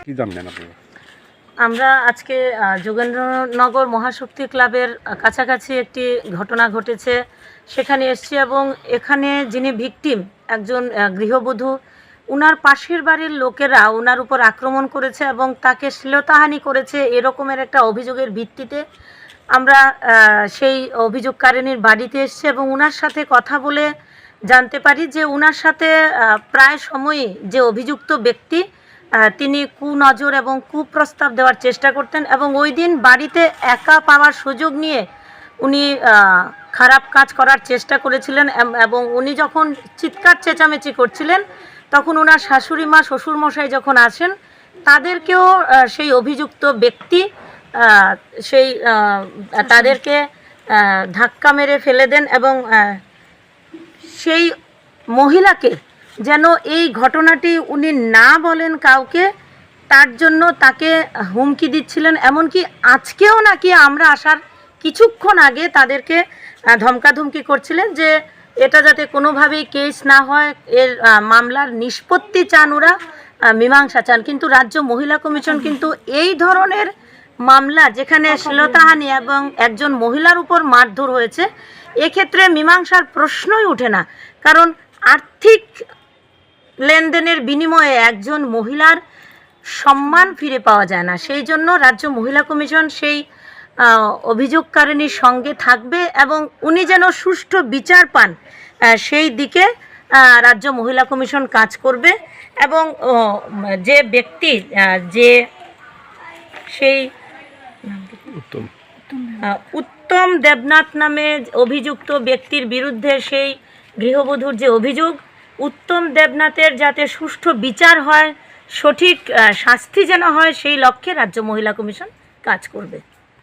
কি জানলেন আপনারা? আমরা আজকে যোগেন্দ্রনগর মহাশক্তি ক্লাবের কাছাকাছি একটি ঘটনা ঘটেছে, সেখানে এসেছি এবং এখানে যিনি ভিকটিম একজন গৃহবধূ, উনার পাশের বাড়ির লোকেরা ওনার উপর আক্রমণ করেছে এবং তাকে শ্লীলতাহানি করেছে, এরকমের একটা অভিযোগের ভিত্তিতে আমরা সেই অভিযোগকারিনীর বাড়িতে এসেছি এবং ওনার সাথে কথা বলে জানতে পারি যে ওনার সাথে প্রায় সময়ই যে অভিযুক্ত ব্যক্তি তিনি কুনজর এবং কুপ্রস্তাব দেওয়ার চেষ্টা করতেন এবং ওই দিন বাড়িতে একা পাওয়ার সুযোগ নিয়ে উনি খারাপ কাজ করার চেষ্টা করেছিলেন এবং উনি যখন চিৎকার চেঁচামেচি করছিলেন তখন ওনার শাশুড়ি মা শ্বশুরমশাই যখন আসেন তাদেরকেও সেই অভিযুক্ত ব্যক্তি তাদেরকে ধাক্কা মেরে ফেলে দেন এবং সেই মহিলাকে যেন এই ঘটনাটি উনি না বলেন কাউকে, তার জন্য তাকে হুমকি দিচ্ছিলেন। এমনকি আজকেও নাকি আমরা আসার কিছুক্ষণ আগে তাদেরকে ধমকাধমকি করছিলেন যে এটা যাতে কোনোভাবেই কেস না হয়, এর মামলার নিষ্পত্তি চান, ওরা মীমাংসা চান। কিন্তু রাজ্য মহিলা কমিশন কিন্তু এই ধরনের মামলা যেখানে শ্লীলতাহানি এবং একজন মহিলার উপর মারধর হয়েছে, এক্ষেত্রে মীমাংসার প্রশ্নই ওঠে না, কারণ আর্থিক লেনদেনের বিনিময়ে একজন মহিলার সম্মান ফিরে পাওয়া যায় না। সেই জন্য রাজ্য মহিলা কমিশন সেই অভিযোগকারিনীর সঙ্গে থাকবে এবং উনি যেন সুষ্ঠু বিচার পান সেই দিকে রাজ্য মহিলা কমিশন কাজ করবে এবং যে ব্যক্তি যে সেই উত্তম দেবনাথ নামে অভিযুক্ত ব্যক্তির বিরুদ্ধে সেই গৃহবধূর যে অভিযোগ, উত্তম দেবনাথের যাতে সুষ্ঠু বিচার হয়, সঠিক শাস্তি যেন হয়, সেই লক্ষ্যে রাজ্য মহিলা কমিশন কাজ করবে।